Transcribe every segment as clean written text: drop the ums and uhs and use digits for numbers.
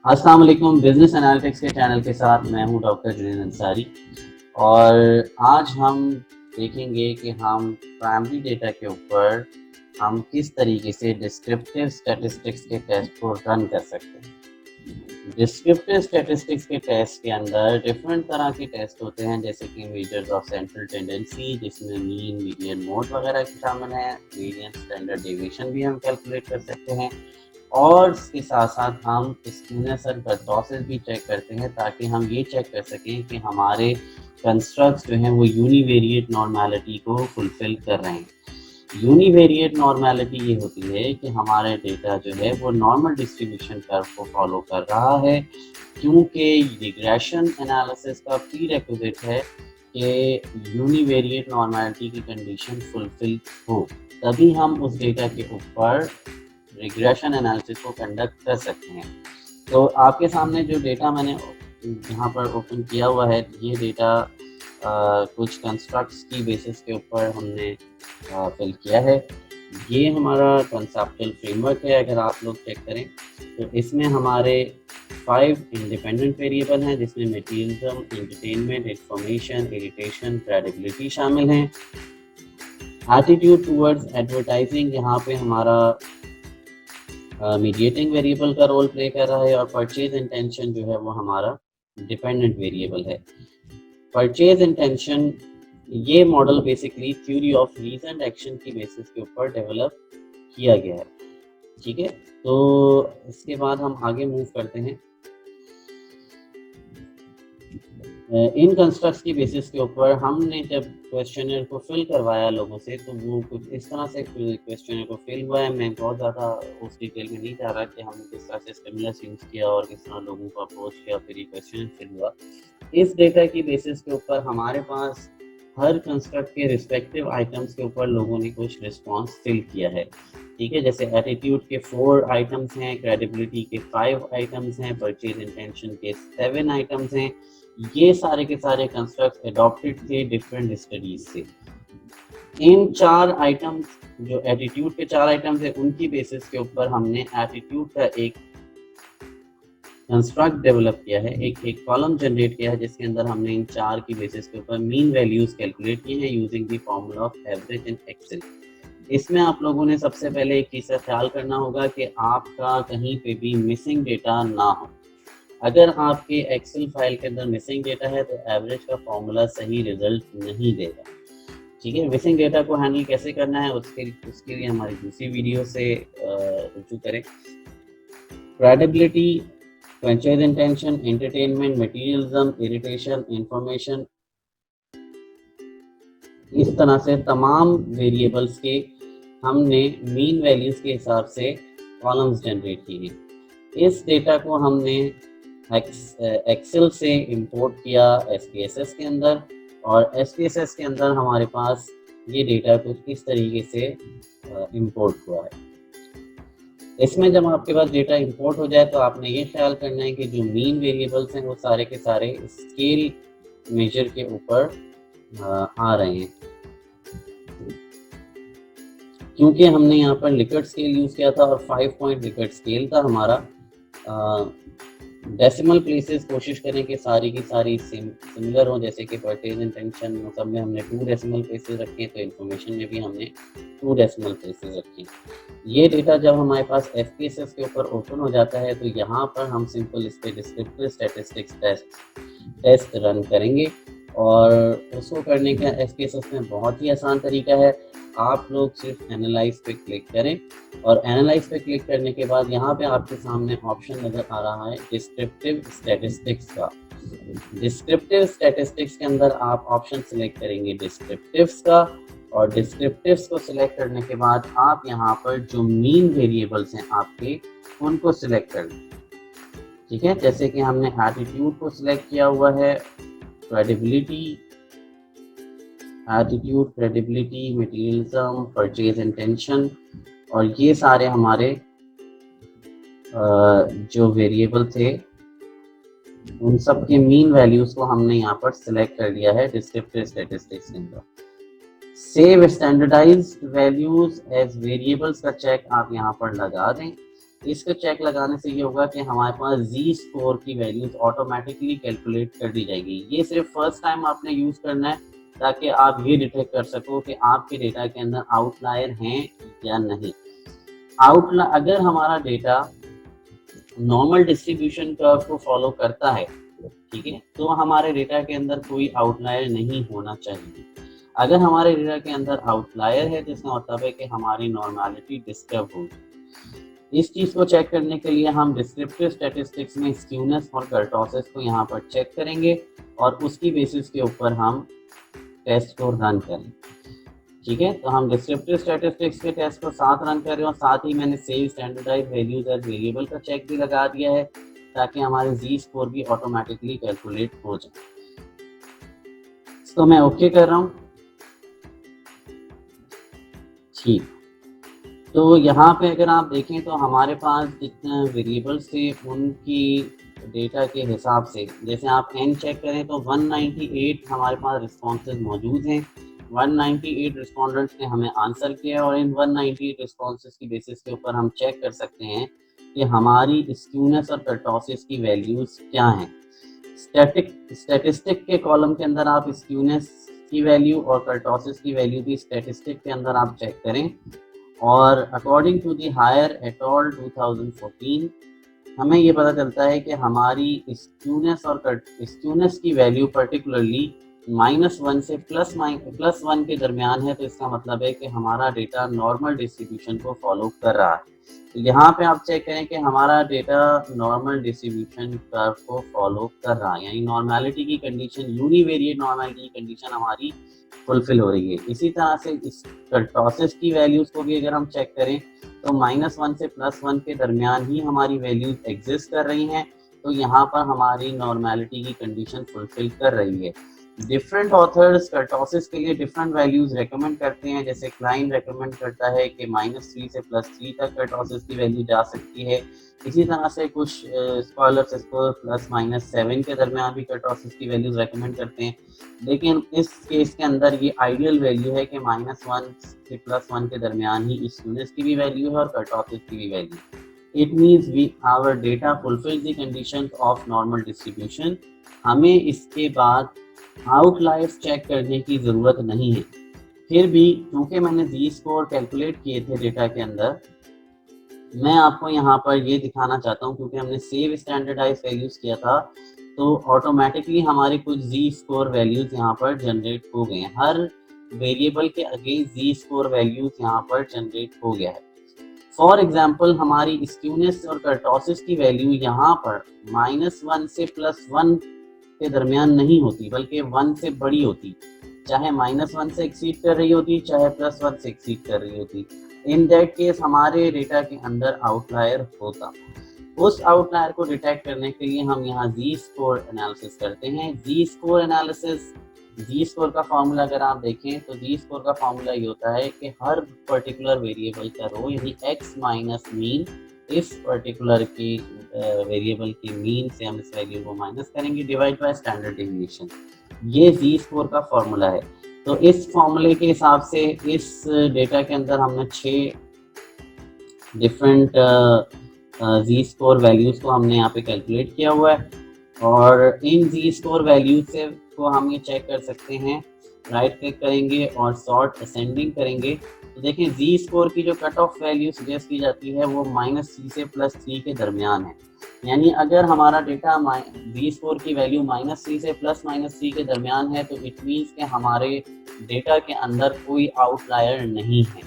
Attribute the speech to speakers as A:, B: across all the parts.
A: अस्सलाम वालेकुम। Business analytics के चैनल के साथ मैं हूं डॉक्टर जुनैद अंसारी और आज हम देखेंगे कि हम प्राइमरी डेटा के ऊपर हम किस तरीके से डिस्क्रिप्टिव स्टैटिस्टिक्स के टेस्ट को रन कर सकते हैं। डिस्क्रिप्टिव स्टैटिस्टिक्स के टेस्ट के अंदर डिफरेंट तरह के टेस्ट होते हैं, जैसे कि मेजर्स ऑफ सेंट्रल टेंडेंसी जिसमें मीन, मीडियन, मोड वगैरह शामिल हैं। वेरिएंस, स्टैंडर्ड डेविएशन भी हम कैलकुलेट कर सकते हैं और इसके साथ साथ हम स्क्यूनेस और कर्टोसिस भी चेक करते हैं ताकि हम ये चेक कर सकें कि हमारे कंस्ट्रक्ट्स जो हैं वो यूनिवेरिएट नॉर्मेलिटी को फुलफिल कर रहे हैं। यूनिवेरिएट नॉर्मेलिटी ये होती है कि हमारे डेटा जो है वो नॉर्मल डिस्ट्रीब्यूशन कर्व को फॉलो कर रहा है, क्योंकि रिग्रेशन एनालिसिस का प्रीरेक्विजिट है कि यूनिवेरिएट नॉर्मेलिटी की कंडीशन फुलफिल हो, तभी हम उस डेटा के ऊपर रिग्रेशन एनालिसिस को कंडक्ट कर सकते हैं। तो आपके सामने जो डेटा मैंने यहाँ पर ओपन किया हुआ है, ये डेटा कुछ कंस्ट्रक्ट्स की बेसिस के ऊपर हमने फिल किया है। ये हमारा कंसेप्चुअल फ्रेमवर्क है। अगर आप लोग चेक करें तो इसमें हमारे 5 इंडिपेंडेंट वेरिएबल हैं, जिसमें materialism, entertainment, information, irritation, credibility शामिल हैं। एटीट्यूड टूवर्ड्स एडवर्टाइजिंग यहाँ पे हमारा मीडिएटिंग वेरिएबल का रोल प्ले कर रहा है और परचेज इंटेंशन जो है वो हमारा डिपेंडेंट वेरिएबल है। परचेज इंटेंशन ये model basically theory of reason action की बेसिस के ऊपर डेवलप किया गया है। ठीक है, तो इसके बाद हम आगे मूव करते हैं। इन कंस्ट्रक्ट्स की बेसिस के ऊपर हमने जब क्वेश्चनर को फिल करवाया लोगों से, तो वो कुछ इस तरह से क्वेश्चनर को फिल हुआ है। मैं बहुत ज़्यादा उस डिटेल में नहीं जा रहा कि हमने किस तरह से स्टिमुलस यूज़ किया और किस तरह लोगों को अप्रोच किया, फिर ये क्वेश्चन फिल हुआ। इस डेटा की बेसिस के ऊपर हमारे पास हर कंस्ट्रक्ट के रिस्पेक्टिव आइटम्स के ऊपर लोगों ने कुछ रिस्पॉन्स फिल किया है। ठीक है, जैसे एटीट्यूड के 4 आइटम्स हैं, क्रेडिबिलिटी के 5 आइटम्स हैं, परचेज इंटेंशन के 7 आइटम्स हैं। ये सारे के सारे कंस्ट्रक्ट एडॉप्टेड थे डिफरेंट स्टडीज से। इन 4 आइटम्स, जो एटीट्यूड के 4 आइटम्स है, उनकी बेसिस के ऊपर हमने एटीट्यूड का एक कंस्ट्रक्ट डेवलप किया है, एक कॉलम जनरेट किया है, जिसके अंदर हमने इन 4 की बेसिस के ऊपर मीन वैल्यूज कैलकुलेट किए हैं using the formula of average in Excel. इसमें आप लोगों ने सबसे पहले एक चीज़ का ख्याल करना होगा कि आपका कहीं पे भी मिसिंग डेटा ना हो। अगर आपके एक्सेल फाइल के अंदर मिसिंग डेटा है तो एवरेज का फॉर्मूला सही रिजल्ट नहीं देगा। ठीक है, मिसिंग डेटा को हैंडल कैसे करना है उसके लिए हमारी दूसरी वीडियो से रुजू करें। Credibility, purchase intention, entertainment, materialism, irritation, information, इस तरह से तमाम वेरिएबल्स के हमने मीन वैल्यूज के हिसाब से कॉलम्स जनरेट किए हैं। इस डेटा को हमने एक्सेल से इंपोर्ट किया SPSS के अंदर, और SPSS के अंदर हमारे पास ये डेटा कुछ इस तरीके से इंपोर्ट हुआ है। इसमें जब आपके पास डेटा इंपोर्ट हो जाए तो आपने ये ख्याल करना है कि जो मीन वेरिएबल्स हैं वो सारे के सारे स्केल मेजर के ऊपर आ रहे हैं। क्योंकि हमने यहाँ पर लिकर्ट स्केल यूज़ किया था और 5 पॉइंट लिकर्ट स्केल था हमारा। डेसिमल प्लेसेस कोशिश करें कि सारी की सारी सिमिलर हो, जैसे कि परचेज इंटेंशन सब में हमने 2 डेसिमल प्लेसेस रखे, तो इन्फॉर्मेशन में भी हमने 2 डेसिमल प्लेसेस रखे। ये डेटा जब हमारे पास SPSS के ऊपर ओपन हो जाता है तो यहाँ पर हम सिंपल इस पर डिस्क्रिप्टिव स्टैटिस्टिक्स टेस्ट रन करेंगे, और उसको करने का SPSS में बहुत ही आसान तरीका है। आप लोग सिर्फ एनालाइज पे क्लिक करें, और एनालाइज पे क्लिक करने के बाद यहाँ पे आपके सामने ऑप्शन नज़र आ रहा है डिस्क्रिप्टिव स्टैटिस्टिक्स का। डिस्क्रिप्टिव स्टैटिस्टिक्स के अंदर आप ऑप्शन सिलेक्ट करेंगे डिस्क्रिप्टिव्स का, और डिस्क्रिप्टिव्स को सिलेक्ट करने के बाद आप यहाँ पर जो मीन वेरिएबल्स हैं आपके, उनको सिलेक्ट कर लें। ठीक है, जैसे कि हमने एटीट्यूड को सिलेक्ट किया हुआ है, credibility, attitude, credibility, materialism, purchase intention, और ये सारे हमारे जो वेरिएबल थे उन सब के मीन वैल्यूज को हमने यहाँ पर सिलेक्ट कर लिया है डिस्क्रिप्टिव स्टैटिस्टिक्स के अंदर। Save standardised values as variables का चेक आप यहाँ पर लगा दें। इसको चेक लगाने से ये होगा कि हमारे पास जी स्कोर की वैल्यूज ऑटोमेटिकली कैलकुलेट कर दी जाएगी। ये सिर्फ फर्स्ट टाइम आपने यूज़ करना है ताकि आप ये डिटेक्ट कर सको कि आपके डेटा के अंदर आउटलायर हैं या नहीं। अगर हमारा डेटा नॉर्मल डिस्ट्रीब्यूशन कर्व को फॉलो करता है, ठीक है, तो हमारे डेटा के अंदर कोई आउटलायर नहीं होना चाहिए। अगर हमारे डेटा के अंदर आउटलायर है तो इसका मतलब है कि हमारी नॉर्मेलिटी डिस्टर्ब होगी। इस चीज़ को चेक करने के लिए हम डिस्क्रिप्टिव स्टैटिस्टिक्स में स्क्यूनेस और कर्टोसिस को यहाँ पर चेक करेंगे और उसकी बेसिस के ऊपर हम टेस्ट को रन करें। ठीक है, तो हम डिस्क्रिप्टिव स्टैटिस्टिक्स के टेस्ट को साथ रन कर रहे हैं और साथ ही मैंने save standardise values as variable का चेक भी लगा दिया है ताकि हमारे जी स्कोर भी ऑटोमेटिकली कैलकुलेट हो जाए। तो मैं ओके कर रहा हूँ। ठीक, तो यहाँ पे अगर आप देखें तो हमारे पास जितने वेरिएबल्स थे उनकी डेटा के हिसाब से, जैसे आप n चेक करें तो 198 हमारे पास रिस्पॉन्सेज मौजूद हैं। 198 रिस्पॉन्डेंट्स ने हमें आंसर किया और इन 198 रिस्पॉन्सेज की बेसिस के ऊपर हम चेक कर सकते हैं कि हमारी स्क्यूनेस और कर्टोसिस की वैल्यूज़ क्या हैं। स्टैटिस्टिक के कॉलम के अंदर आप स्क्यूनेस की वैल्यू और कर्टोसिस की वैल्यू भी स्टैटिस्टिक के अंदर आप चेक करें और according to the Hair et al 2014 हमें ये पता चलता है कि हमारी स्क्यूनेस की वैल्यू पर्टिकुलरली -1 से +1 के दरमियान है। तो इसका मतलब है कि हमारा डेटा नॉर्मल डिस्ट्रीब्यूशन को फॉलो कर रहा है। तो यहाँ पे आप चेक करें कि हमारा डेटा नॉर्मल डिस्ट्रीब्यूशन कर्व को फॉलो कर रहा है, यानी नॉर्मेलिटी की कंडीशन, यूनिवेरिएट नॉर्मेलिटी की कंडीशन हमारी फुलफिल हो रही है। इसी तरह से इस कर्टोसिस की वैल्यूज़ को भी अगर हम चेक करें तो -1 से +1 के दरमियान ही हमारी वैल्यूज एग्जिस्ट कर रही हैं। तो यहाँ पर हमारी नॉर्मेलिटी की कंडीशन फुलफिल कर रही है। डिफरेंट ऑथर्स कर्टोसिस के लिए डिफरेंट वैल्यूज रेकमेंड करते हैं। जैसे क्लाइन रेकमेंड करता है कि -3 से +3 तक कर्टोसिस की वैल्यू जा सकती है। इसी तरह से कुछ स्कॉलर्स इसको +-7 के दरमियान भी कर्टोसिस की वैल्यूज रेकमेंड करते हैं। लेकिन इस केस के अंदर ये आइडियल वैल्यू है कि -1 से +1 के दरमियान ही स्क्यूनेस की भी वैल्यू है और कर्टोसिस की भी value. It means our data fulfils the conditions of normal distribution. हमें इसके बाद आउटलायर्स चेक करने की ज़रूरत नहीं है। फिर भी क्योंकि मैंने जी स्कोर कैलकुलेट किए थे डेटा के अंदर, मैं आपको यहाँ पर ये दिखाना चाहता हूँ क्योंकि हमने सेव स्टैंडर्डाइज वैल्यूज़ किया था तो ऑटोमेटिकली हमारे कुछ जी स्कोर वैल्यूज़ यहाँ पर जनरेट हो गए हैं। हर वेरिएबल के अगेंस्ट जी स्कोर वैल्यूज़ यहाँ पर जनरेट हो गया है। फॉर एग्जाम्पल हमारी स्क्यूनेस और कर्टोसिस की वैल्यू यहाँ पर -1 से +1 के दरमियान नहीं होती बल्कि 1 से बड़ी होती, चाहे -1 से एक्सीड कर रही होती चाहे +1 से एक्सीड कर रही होती। इन दैट केस हमारे डेटा के अंदर आउटलायर होता। उस आउटलायर को डिटेक्ट करने के लिए हम यहाँ जी स्कोर एनालिसिस करते हैं। जी स्कोर एनालिसिस, जी स्कोर का फॉर्मूला अगर आप देखें तो जी स्कोर का फॉर्मूला ये होता है कि हर पर्टिकुलर वेरिएबल का रो यानी x माइनस मीन, इस पर्टिकुलर की वेरिएबल की मीन से हम इस वैल्यू को माइनस करेंगे डिवाइड बाय स्टैंडर्ड डेविएशन। ये जी स्कोर का फॉर्मूला है। तो इस फॉर्मूले के हिसाब से इस डेटा के अंदर हमने 6 डिफरेंट जी स्कोर वैल्यूज़ को हमने यहाँ पे कैलकुलेट किया हुआ है और इन जी स्कोर वैल्यूज से को हम ये चेक कर सकते हैं। राइट क्लिक करेंगे और सॉर्ट असेंडिंग करेंगे तो देखें जी स्कोर की जो कट ऑफ वैल्यू सजेस्ट की जाती है वो -3 से +3 के दरमियान है। यानी अगर हमारा डेटा जी स्कोर की वैल्यू -3 से +-3 के दरमियान है तो इट मीन्स कि हमारे डेटा के अंदर कोई आउटलायर नहीं है।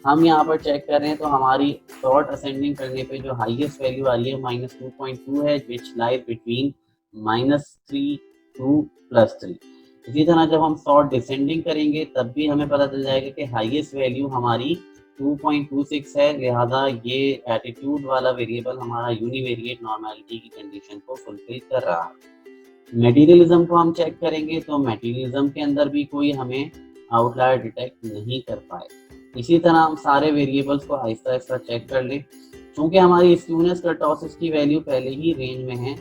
A: हम यहाँ पर चेक कर रहे हैं तो हमारी सॉर्ट असेंडिंग करने पे जो हाईएस्ट वैल्यू आ रही है -2.2 है, विच लाइज बिटवीन -3 to +3। इसी तरह जब हम सॉर्ट डिसेंडिंग करेंगे तब भी हमें पता चल जाएगा कि हाईएस्ट वैल्यू हमारी 2.26 है, लिहाजा ये एटीट्यूड वाला वेरिएबल हमारा यूनिवेरिएट नॉर्मेलिटी की कंडीशन को फुलफिल कर रहा है। मटेरियलिज्म को हम चेक करेंगे तो मटेरियलिज्म के अंदर भी कोई हमें आउटलायर डिटेक्ट नहीं कर पाए। इसी तरह हम सारे वेरिएबल्स को आहिस्ता आहिस्ता चेक कर लें। चूँकि हमारी स्क्यूनेस कर्टोसिस की वैल्यू पहले ही रेंज में है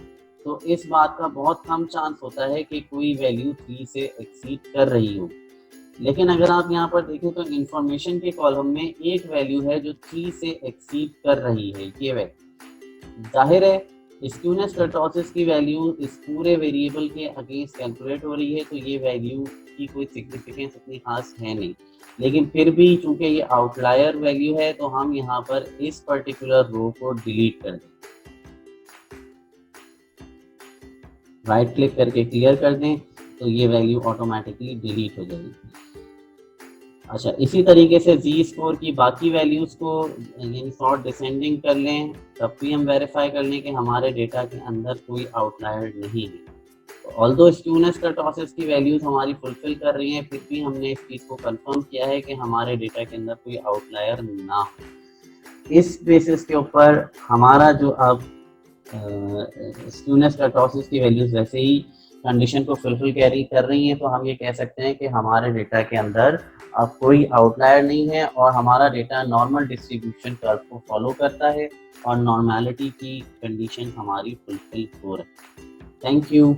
A: तो इस बात का बहुत कम चांस होता है कि कोई वैल्यू 3 से एक्सीड कर रही हो। लेकिन अगर आप यहाँ पर देखें तो इंफॉर्मेशन के कॉलम में एक वैल्यू है जो 3 से एक्सीड कर रही है, ये वैल्यू। जाहिर है स्क्यूनेस कर्टोसिस की वैल्यू इस पूरे वेरिएबल के अगेंस्ट कैलकुलेट हो रही है, तो ये वैल्यू की कोई सिग्निफिकेंस इतनी खास है नहीं। लेकिन फिर भी चूंकि ये आउटलायर वैल्यू है तो हम यहाँ पर इस पर्टिकुलर रो को डिलीट कर दें, राइट क्लिक करके क्लियर कर दें तो ये वैल्यू ऑटोमेटिकली डिलीट हो जाएगी। अच्छा, इसी तरीके से जी स्कोर की बाकी वैल्यूज को यानी सॉर्ट डिसेंडिंग कर लें, तब भी हम वेरीफाई कर लें कि हमारे डेटा के अंदर कोई आउटलायर नहीं है। तो ऑल्दो स्क्यूनेस कर्टोसिस की वैल्यूज हमारी फुलफिल कर रही हैं, फिर भी हमने इस चीज़ को कंफर्म किया है कि हमारे डेटा के अंदर कोई आउटलायर ना हो। इस बेसिस के ऊपर हमारा जो अब स्क्यूनेस कर्टोसिस की वैल्यूज वैसे ही कंडीशन को फुलफिल कैरी कर रही हैं, तो हम ये कह सकते हैं कि हमारे डेटा के अंदर अब कोई आउटलायर नहीं है और हमारा डेटा नॉर्मल डिस्ट्रीब्यूशन कर्व को फॉलो करता है और नॉर्मेलिटी की कंडीशन हमारी फुलफिल हो रही है। Thank you.